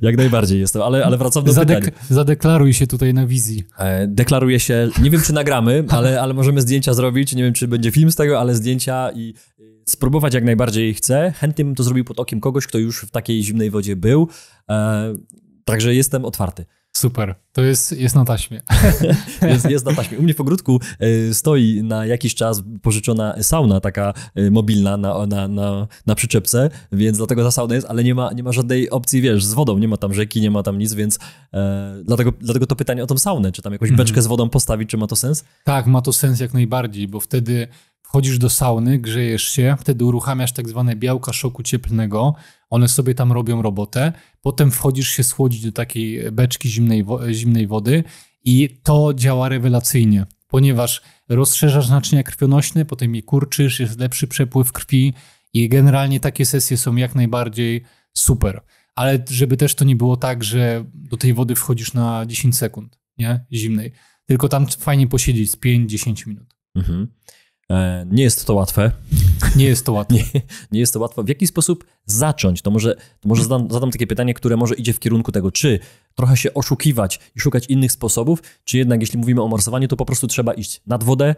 Jak najbardziej jestem, ale wracam do pytania. Zadeklaruj się tutaj na wizji. Deklaruję się, nie wiem czy nagramy, ale możemy zdjęcia zrobić, nie wiem czy będzie film z tego, ale zdjęcia i spróbować jak najbardziej chcę. Chętnie bym to zrobił pod okiem kogoś, kto już w takiej zimnej wodzie był, także jestem otwarty. Super, to jest na taśmie. Jest na taśmie. U mnie w ogródku stoi na jakiś czas pożyczona sauna taka mobilna na przyczepce, więc dlatego ta sauna jest, ale nie ma żadnej opcji, wiesz, z wodą, nie ma tam rzeki, nie ma tam nic, więc dlatego to pytanie o tą saunę, czy tam jakąś beczkę z wodą postawić, czy ma to sens? Tak, ma to sens jak najbardziej, bo wtedy wchodzisz do sauny, grzejesz się, wtedy uruchamiasz tak zwane białka szoku cieplnego, one sobie tam robią robotę, potem wchodzisz się schłodzić do takiej beczki zimnej wody i to działa rewelacyjnie, ponieważ rozszerzasz naczynia krwionośne, potem je kurczysz, jest lepszy przepływ krwi i generalnie takie sesje są jak najbardziej super. Ale żeby też to nie było tak, że do tej wody wchodzisz na 10 sekund, nie? Zimnej, tylko tam fajnie posiedzieć z 5-10 minut. Mhm. Nie jest to łatwe. Nie jest to łatwe. Nie jest to łatwe. W jaki sposób zacząć? To może zadam takie pytanie, które może idzie w kierunku tego, czy trochę się oszukiwać i szukać innych sposobów, czy jednak jeśli mówimy o morsowaniu, to po prostu trzeba iść nad wodę,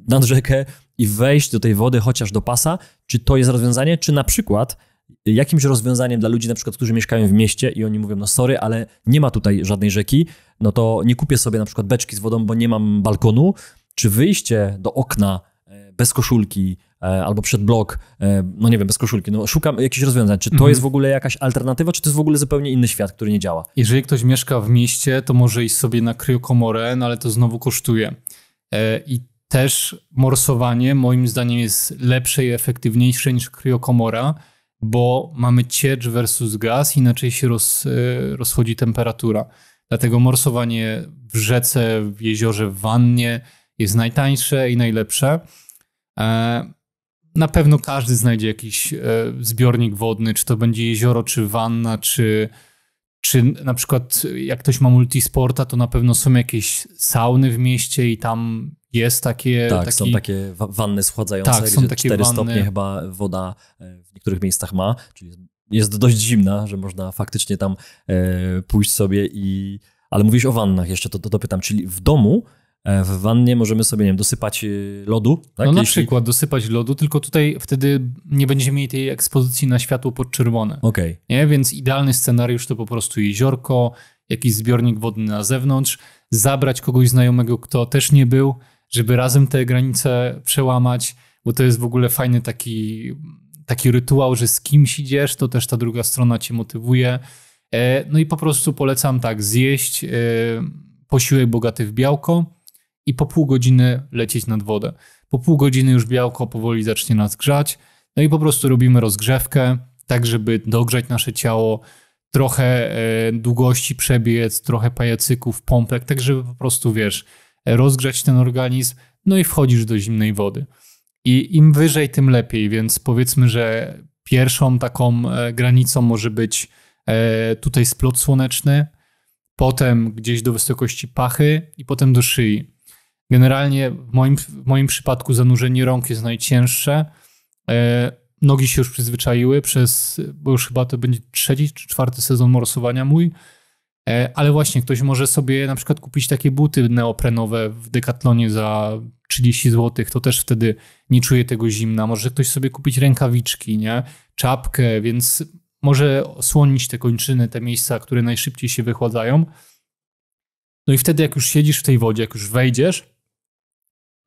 nad rzekę i wejść do tej wody chociaż do pasa. Czy to jest rozwiązanie? Czy na przykład jakimś rozwiązaniem dla ludzi, na przykład, którzy mieszkają w mieście i oni mówią, no sorry, ale nie ma tutaj żadnej rzeki, no to nie kupię sobie na przykład beczki z wodą, bo nie mam balkonu, czy wyjście do okna bez koszulki albo przed blok, no nie wiem, bez koszulki, no szukam jakichś rozwiązań. Czy to jest w ogóle jakaś alternatywa, czy to jest w ogóle zupełnie inny świat, który nie działa? Jeżeli ktoś mieszka w mieście, to może iść sobie na kryokomorę, no ale to znowu kosztuje. I też morsowanie moim zdaniem jest lepsze i efektywniejsze niż kryokomora, bo mamy ciecz versus gaz, inaczej się rozchodzi temperatura. Dlatego morsowanie w rzece, w jeziorze, w wannie jest najtańsze i najlepsze. Na pewno każdy znajdzie jakiś zbiornik wodny, czy to będzie jezioro, czy wanna, czy Czy na przykład jak ktoś ma multisporta, to na pewno są jakieś sauny w mieście i tam jest takie... Tak, są takie wanny schładzające, tak, są gdzie takie 4 wanny. stopnie chyba woda w niektórych miejscach ma, czyli jest dość zimna, że można faktycznie tam pójść sobie i... Ale mówisz o wannach jeszcze, to dopytam, czyli w domu w wannie możemy sobie, nie wiem, dosypać lodu? Tak? No na przykład dosypać lodu, tylko tutaj wtedy nie będziemy mieli tej ekspozycji na światło podczerwone. Okej. Nie? Więc idealny scenariusz to po prostu jeziorko, jakiś zbiornik wodny na zewnątrz, zabrać kogoś znajomego, kto też nie był, żeby razem te granice przełamać, bo to jest w ogóle fajny taki rytuał, że z kimś idziesz, to też ta druga strona cię motywuje. No i po prostu polecam tak, zjeść posiłek bogaty w białko i po pół godziny lecieć nad wodę. Po pół godziny już białko powoli zacznie nas grzać, no i po prostu robimy rozgrzewkę, tak żeby dogrzać nasze ciało, trochę długości przebiec, trochę pajacyków, pompek, tak żeby po prostu, wiesz, rozgrzać ten organizm, no i wchodzisz do zimnej wody. I im wyżej, tym lepiej, więc powiedzmy, że pierwszą taką granicą może być tutaj splot słoneczny, potem gdzieś do wysokości pachy i potem do szyi. Generalnie w moim przypadku zanurzenie rąk jest najcięższe. Nogi się już przyzwyczaiły bo już chyba to będzie 3. czy 4. sezon morsowania mój, ale właśnie ktoś może sobie na przykład kupić takie buty neoprenowe w Decathlonie za 30 zł, to też wtedy nie czuje tego zimna. Może ktoś sobie kupić rękawiczki, nie? Czapkę, więc może osłonić te kończyny, te miejsca, które najszybciej się wychładzają. No i wtedy jak już siedzisz w tej wodzie, jak już wejdziesz,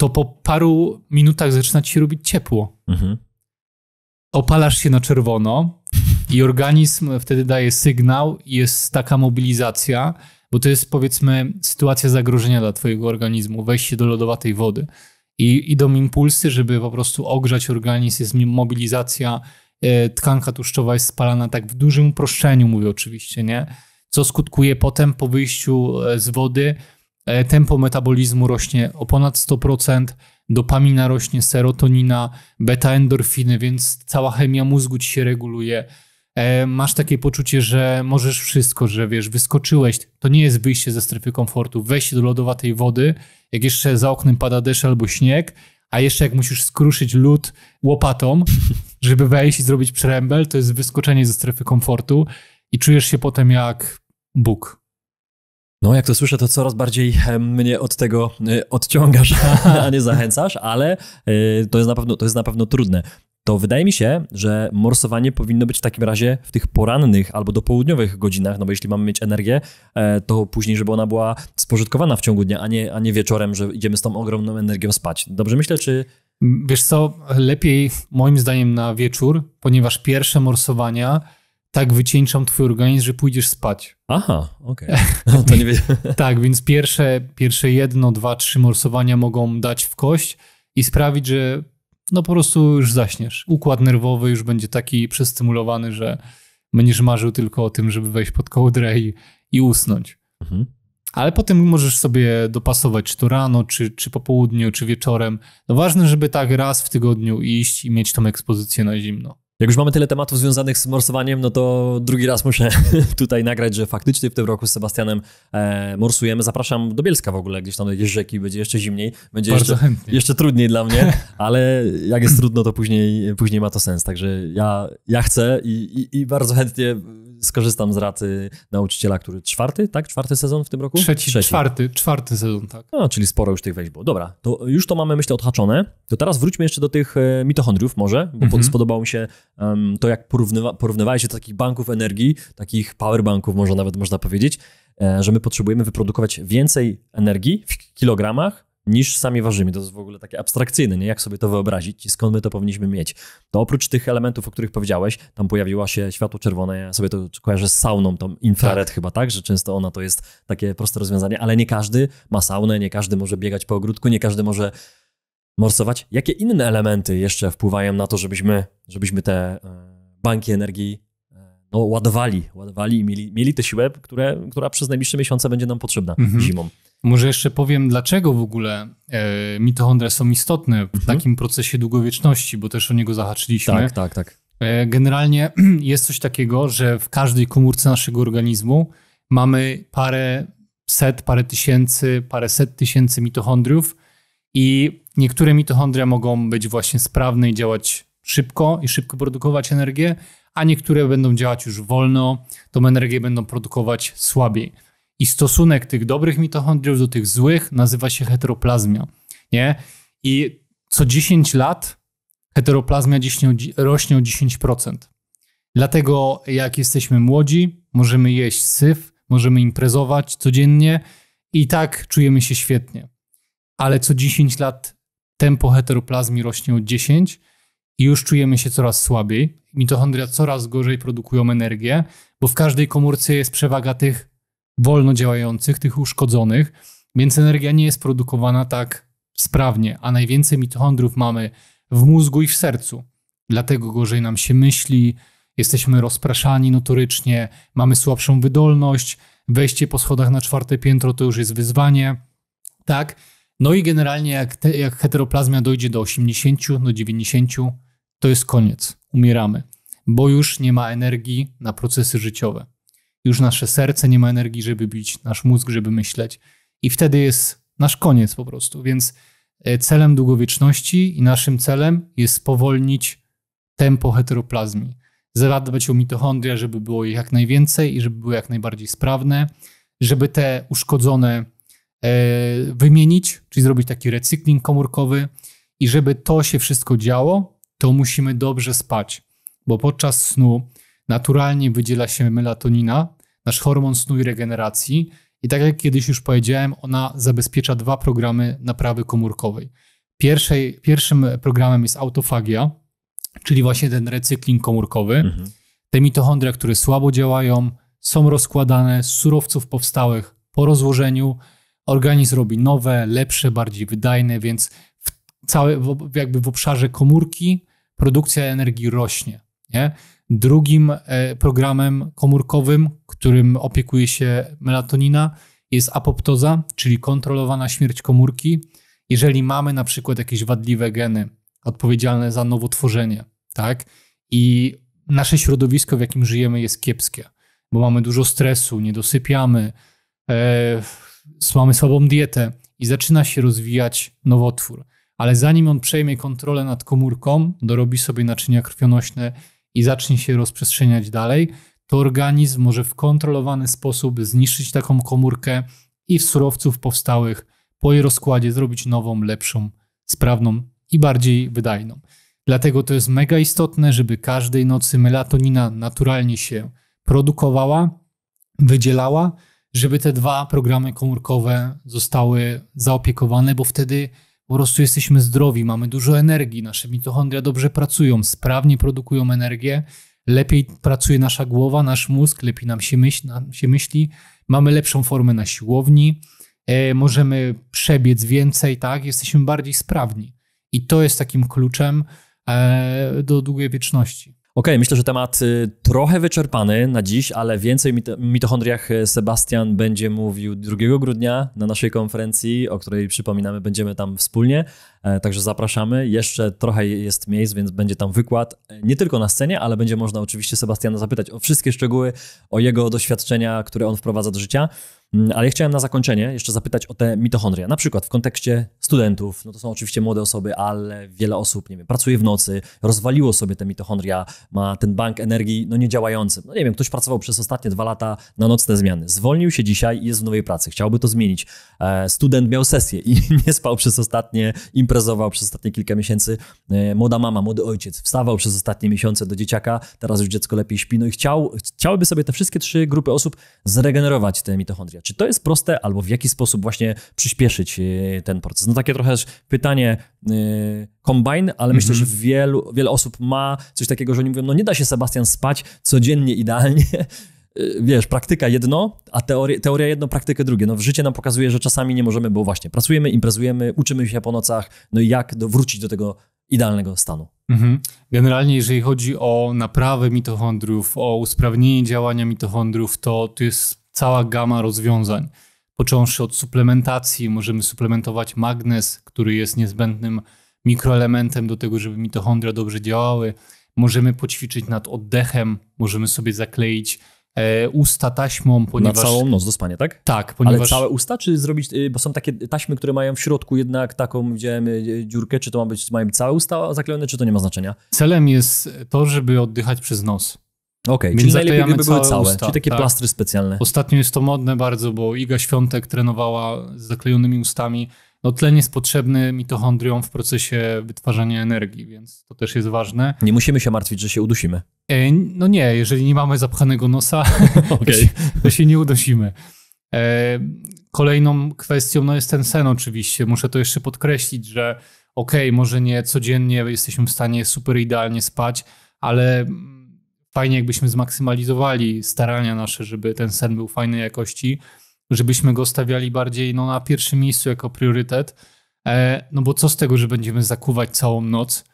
to po paru minutach zaczyna ci się robić ciepło. Mhm. Opalasz się na czerwono i organizm wtedy daje sygnał i jest taka mobilizacja, bo to jest powiedzmy sytuacja zagrożenia dla twojego organizmu, wejście do lodowatej wody. I idą impulsy, żeby po prostu ogrzać organizm, jest mobilizacja, tkanka tłuszczowa jest spalana tak w dużym uproszczeniu, mówię oczywiście, nie? Co skutkuje potem po wyjściu z wody, tempo metabolizmu rośnie o ponad 100%, dopamina rośnie, serotonina, beta-endorfiny, więc cała chemia mózgu ci się reguluje. Masz takie poczucie, że możesz wszystko, że wiesz, wyskoczyłeś. To nie jest wyjście ze strefy komfortu, wejście do lodowatej wody, jak jeszcze za oknem pada deszcz albo śnieg, a jeszcze jak musisz skruszyć lód łopatą, żeby wejść i zrobić przerębel, to jest wyskoczenie ze strefy komfortu i czujesz się potem jak Bóg. No, jak to słyszę, to coraz bardziej mnie od tego odciągasz, a nie zachęcasz, ale to jest na pewno trudne. To wydaje mi się, że morsowanie powinno być w takim razie w tych porannych albo dopołudniowych godzinach, no bo jeśli mamy mieć energię, to później, żeby ona była spożytkowana w ciągu dnia, a nie wieczorem, że idziemy z tą ogromną energią spać. Dobrze myślę, czy... Wiesz co, lepiej moim zdaniem na wieczór, ponieważ pierwsze morsowania tak wycieńczą twój organizm, że pójdziesz spać. Aha, okej. No, to nie wiem. Tak, więc pierwsze 1, 2, 3 morsowania mogą dać w kość i sprawić, że no po prostu już zaśniesz. Układ nerwowy już będzie taki przestymulowany, że będziesz marzył tylko o tym, żeby wejść pod kołdrę i usnąć. Mhm. Ale potem możesz sobie dopasować, czy to rano, czy po południu, czy wieczorem. No ważne, żeby tak raz w tygodniu iść i mieć tą ekspozycję na zimno. Jak już mamy tyle tematów związanych z morsowaniem, no to drugi raz muszę tutaj nagrać, że faktycznie w tym roku z Sebastianem morsujemy. Zapraszam do Bielska w ogóle, gdzieś tam do rzeki, będzie jeszcze zimniej, będzie jeszcze trudniej dla mnie, ale jak jest trudno, to później ma to sens. Także ja chcę i bardzo chętnie skorzystam z rad nauczyciela, który 4. sezon w tym roku? Czwarty sezon, tak. No, czyli sporo już tych wejść było. Dobra, to już to mamy, myślę, odhaczone. To teraz wróćmy jeszcze do tych mitochondriów może, bo spodobało mi się to, jak porównywałeś się do takich banków energii, takich powerbanków może nawet można powiedzieć, że my potrzebujemy wyprodukować więcej energii w kilogramach niż sami ważymy. To jest w ogóle takie abstrakcyjne, nie? Jak sobie to wyobrazić i skąd my to powinniśmy mieć. To oprócz tych elementów, o których powiedziałeś, tam pojawiła się światło czerwone, ja sobie to kojarzę z sauną, tą infrared chyba, tak? Że często ona to jest takie proste rozwiązanie, ale nie każdy ma saunę, nie każdy może biegać po ogródku, nie każdy może morsować. Jakie inne elementy jeszcze wpływają na to, żebyśmy te banki energii ładowali i mieli tę siłę, która przez najbliższe miesiące będzie nam potrzebna zimą. Może jeszcze powiem, dlaczego w ogóle mitochondria są istotne w takim procesie długowieczności, bo też o niego zahaczyliśmy. Tak. Generalnie jest coś takiego, że w każdej komórce naszego organizmu mamy paręset tysięcy mitochondriów i niektóre mitochondria mogą być właśnie sprawne i działać szybko i szybko produkować energię, a niektóre będą działać już wolno, tą energię będą produkować słabiej. I stosunek tych dobrych mitochondriów do tych złych nazywa się heteroplazmia. Nie? I co 10 lat heteroplazmia rośnie o 10%. Dlatego jak jesteśmy młodzi, możemy jeść syf, możemy imprezować codziennie i tak czujemy się świetnie. Ale co 10 lat tempo heteroplazmii rośnie o 10 i już czujemy się coraz słabiej. Mitochondria coraz gorzej produkują energię, bo w każdej komórce jest przewaga tych wolno działających, tych uszkodzonych, więc energia nie jest produkowana tak sprawnie, a najwięcej mitochondriów mamy w mózgu i w sercu. Dlatego gorzej nam się myśli, jesteśmy rozpraszani notorycznie, mamy słabszą wydolność, wejście po schodach na 4. piętro to już jest wyzwanie. Tak? No i generalnie jak heteroplazmia dojdzie do 80, do 90, to jest koniec, umieramy, bo już nie ma energii na procesy życiowe. Już nasze serce nie ma energii, żeby bić, nasz mózg, żeby myśleć i wtedy jest nasz koniec po prostu, więc celem długowieczności i naszym celem jest spowolnić tempo heteroplazmii. Zadbać o mitochondria, żeby było ich jak najwięcej i żeby były jak najbardziej sprawne, żeby te uszkodzone wymienić, czyli zrobić taki recykling komórkowy i żeby to się wszystko działo, to musimy dobrze spać, bo podczas snu naturalnie wydziela się melatonina, nasz hormon snu i regeneracji i tak jak kiedyś już powiedziałem, ona zabezpiecza 2 programy naprawy komórkowej. Pierwszym programem jest autofagia, czyli właśnie ten recykling komórkowy. Te mitochondria, które słabo działają, są rozkładane z surowców powstałych po rozłożeniu. Organizm robi nowe, lepsze, bardziej wydajne, więc w obszarze komórki produkcja energii rośnie. Nie? Drugim programem komórkowym, którym opiekuje się melatonina, jest apoptoza, czyli kontrolowana śmierć komórki. Jeżeli mamy na przykład jakieś wadliwe geny odpowiedzialne za nowotworzenie, tak? I nasze środowisko, w jakim żyjemy, jest kiepskie, bo mamy dużo stresu, nie dosypiamy, mamy słabą dietę i zaczyna się rozwijać nowotwór. Ale zanim on przejmie kontrolę nad komórką, dorobi sobie naczynia krwionośne i zacznie się rozprzestrzeniać dalej, to organizm może w kontrolowany sposób zniszczyć taką komórkę i z surowców powstałych po jej rozkładzie zrobić nową, lepszą, sprawną i bardziej wydajną. Dlatego to jest mega istotne, żeby każdej nocy melatonina naturalnie się produkowała, wydzielała, żeby te 2 programy komórkowe zostały zaopiekowane, bo wtedy po prostu jesteśmy zdrowi, mamy dużo energii, nasze mitochondria dobrze pracują, sprawnie produkują energię, lepiej pracuje nasza głowa, nasz mózg, lepiej nam się myśli, mamy lepszą formę na siłowni, możemy przebiec więcej, tak? Jesteśmy bardziej sprawni. I to jest takim kluczem do długiej wieczności. Okej, myślę, że temat trochę wyczerpany na dziś, ale więcej o mitochondriach Sebastian będzie mówił 2 grudnia na naszej konferencji, o której przypominamy, będziemy tam wspólnie, także zapraszamy. Jeszcze trochę jest miejsc, więc będzie tam wykład, nie tylko na scenie, ale będzie można oczywiście Sebastiana zapytać o wszystkie szczegóły, o jego doświadczenia, które on wprowadza do życia. Ale ja chciałem na zakończenie jeszcze zapytać o te mitochondria. Na przykład w kontekście studentów, no to są oczywiście młode osoby, ale wiele osób, nie wiem, pracuje w nocy, rozwaliło sobie te mitochondria, ma ten bank energii no niedziałający. No nie wiem, ktoś pracował przez ostatnie 2 lata na nocne zmiany, zwolnił się dzisiaj i jest w nowej pracy, chciałby to zmienić. Student miał sesję i nie spał imprezował przez ostatnie kilka miesięcy. Młoda mama, młody ojciec wstawał przez ostatnie miesiące do dzieciaka, teraz już dziecko lepiej śpi, no i chciałyby sobie te wszystkie 3 grupy osób zregenerować te mitochondria. Czy to jest proste, albo w jaki sposób właśnie przyspieszyć ten proces? No takie trochę pytanie combine, ale myślę, że wiele osób ma coś takiego, że oni mówią, no nie da się, Sebastian, spać codziennie idealnie. Wiesz, praktyka jedno, a teoria jedno, praktykę drugie. No życie nam pokazuje, że czasami nie możemy, bo właśnie pracujemy, imprezujemy, uczymy się po nocach, no i jak wrócić do tego idealnego stanu? Generalnie, jeżeli chodzi o naprawę mitochondriów, o usprawnienie działania mitochondriów, to jest cała gama rozwiązań. Począwszy od suplementacji, możemy suplementować magnez, który jest niezbędnym mikroelementem do tego, żeby mitochondria dobrze działały. możemy poćwiczyć nad oddechem, możemy sobie zakleić usta taśmą, ponieważ... Na całą noc do spania, tak? Tak, ponieważ... Ale całe usta, czy zrobić, bo są takie taśmy, które mają w środku jednak taką, widziałem, dziurkę, czy to mają być całe usta zaklejone, czy to nie ma znaczenia? Celem jest to, żeby oddychać przez nos. Okej, czyli najlepiej by były całe, usta, czyli takie tak. plastry specjalne. Ostatnio jest to modne bardzo, bo Iga Świątek trenowała z zaklejonymi ustami. No tlen jest potrzebny mitochondriom w procesie wytwarzania energii, więc to też jest ważne. Nie musimy się martwić, że się udusimy. No nie, jeżeli nie mamy zapchanego nosa, to się nie udusimy. Kolejną kwestią jest ten sen oczywiście. Muszę to jeszcze podkreślić, że może nie codziennie jesteśmy w stanie super idealnie spać, ale fajnie jakbyśmy zmaksymalizowali starania nasze, żeby ten sen był fajnej jakości, żebyśmy go stawiali bardziej na pierwszym miejscu jako priorytet. No bo co z tego, że będziemy zakuwać całą noc,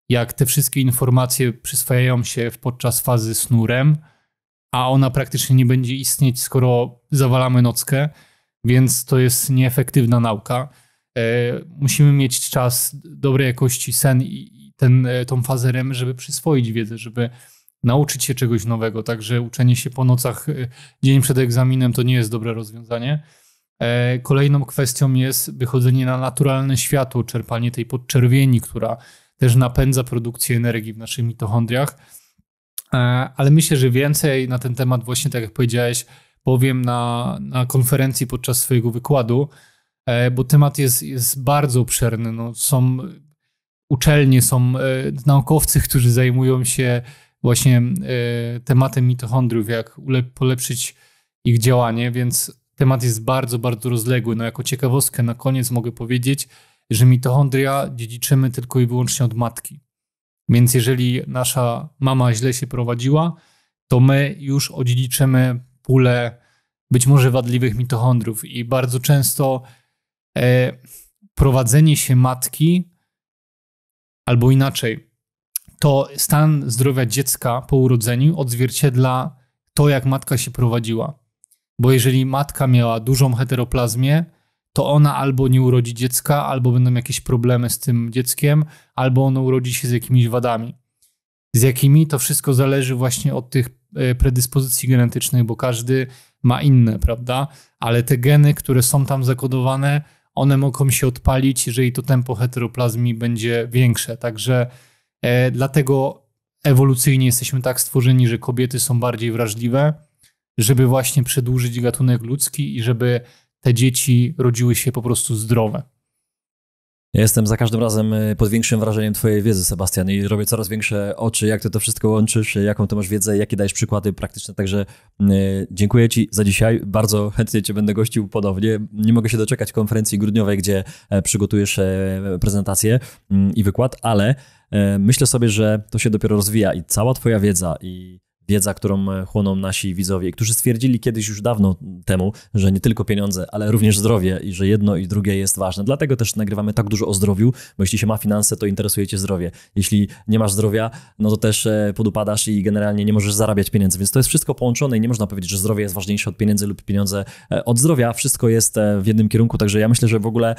jak te wszystkie informacje przyswajają się podczas fazy snu REM, a ona praktycznie nie będzie istnieć, skoro zawalamy nockę, więc to jest nieefektywna nauka. Musimy mieć czas dobrej jakości sen i tą fazę REM, żeby przyswoić wiedzę, żeby nauczyć się czegoś nowego. Także uczenie się po nocach dzień przed egzaminem to nie jest dobre rozwiązanie. Kolejną kwestią jest wychodzenie na naturalne światło, czerpanie tej podczerwieni, która też napędza produkcję energii w naszych mitochondriach. Ale myślę, że więcej na ten temat właśnie, tak jak powiedziałeś, powiem na konferencji podczas swojego wykładu, bo temat jest bardzo obszerny. No, są uczelnie, są naukowcy, którzy zajmują się właśnie tematem mitochondriów, jak polepszyć ich działanie, więc temat jest bardzo, bardzo rozległy. No, jako ciekawostkę na koniec mogę powiedzieć, że mitochondria dziedziczymy tylko i wyłącznie od matki. Więc jeżeli nasza mama źle się prowadziła, to my już odziedziczymy pulę być może wadliwych mitochondriów i bardzo często prowadzenie się matki, albo inaczej, to stan zdrowia dziecka po urodzeniu odzwierciedla to, jak matka się prowadziła. Bo jeżeli matka miała dużą heteroplazmię, to ona albo nie urodzi dziecka, albo będą jakieś problemy z tym dzieckiem, albo ono urodzi się z jakimiś wadami. Z jakimi? To wszystko zależy właśnie od tych predyspozycji genetycznych, bo każdy ma inne, prawda? Ale te geny, które są tam zakodowane, one mogą się odpalić, jeżeli to tempo heteroplazmii będzie większe. Także dlatego ewolucyjnie jesteśmy tak stworzeni, że kobiety są bardziej wrażliwe, żeby właśnie przedłużyć gatunek ludzki i żeby te dzieci rodziły się po prostu zdrowe. Ja jestem za każdym razem pod większym wrażeniem twojej wiedzy, Sebastian, i robię coraz większe oczy, jak ty to wszystko łączysz, jaką ty masz wiedzę, jakie dajesz przykłady praktyczne, także dziękuję ci za dzisiaj, bardzo chętnie cię będę gościł ponownie. Nie mogę się doczekać konferencji grudniowej, gdzie przygotujesz prezentację i wykład, ale myślę sobie, że to się dopiero rozwija i cała twoja wiedza i wiedza, którą chłoną nasi widzowie, którzy stwierdzili kiedyś już dawno temu, że nie tylko pieniądze, ale również zdrowie i że jedno i drugie jest ważne. Dlatego też nagrywamy tak dużo o zdrowiu, bo jeśli się ma finanse, to interesuje cię zdrowie. Jeśli nie masz zdrowia, no to też podupadasz i generalnie nie możesz zarabiać pieniędzy, więc to jest wszystko połączone i nie można powiedzieć, że zdrowie jest ważniejsze od pieniędzy lub pieniądze od zdrowia. Wszystko jest w jednym kierunku, także ja myślę, że w ogóle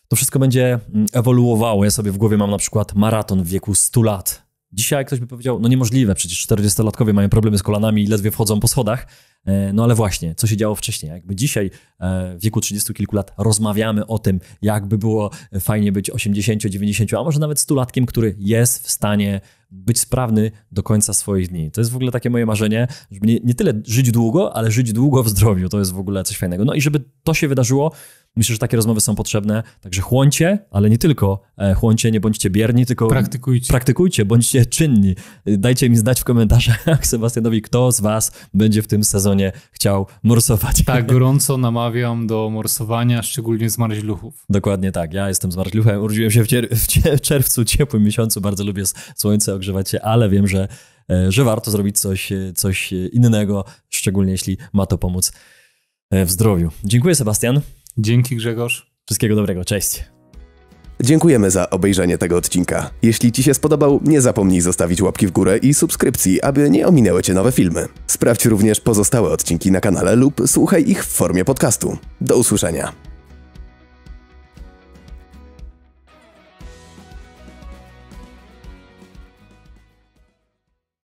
to wszystko będzie ewoluowało. Ja sobie w głowie mam na przykład maraton w wieku 100 lat. Dzisiaj ktoś by powiedział, no niemożliwe, przecież 40-latkowie mają problemy z kolanami i ledwie wchodzą po schodach. No ale właśnie, co się działo wcześniej? Jakby dzisiaj w wieku 30 kilku lat rozmawiamy o tym, jakby było fajnie być 80, 90, a może nawet 100-latkiem, który jest w stanie być sprawny do końca swoich dni. To jest w ogóle takie moje marzenie, żeby nie tyle żyć długo, ale żyć długo w zdrowiu. To jest w ogóle coś fajnego. No i żeby to się wydarzyło, myślę, że takie rozmowy są potrzebne. Także chłoncie, ale nie tylko chłoncie, nie bądźcie bierni, tylko praktykujcie, bądźcie czynni. Dajcie mi znać w komentarzach, Sebastianowi, kto z was będzie w tym sezonie chciał morsować. Tak, gorąco namawiam do morsowania, szczególnie zmarzluchów. Dokładnie tak. Ja jestem zmarzluchem. Urodziłem się w czerwcu, ciepłym miesiącu. Bardzo lubię słońce, ogrzewać się, ale wiem, że warto zrobić coś innego, szczególnie jeśli ma to pomóc w zdrowiu. Dziękuję, Sebastian. Dzięki, Grzegorz. Wszystkiego dobrego. Cześć. Dziękujemy za obejrzenie tego odcinka. Jeśli ci się spodobał, nie zapomnij zostawić łapki w górę i subskrypcji, aby nie ominęły cię nowe filmy. Sprawdź również pozostałe odcinki na kanale lub słuchaj ich w formie podcastu. Do usłyszenia.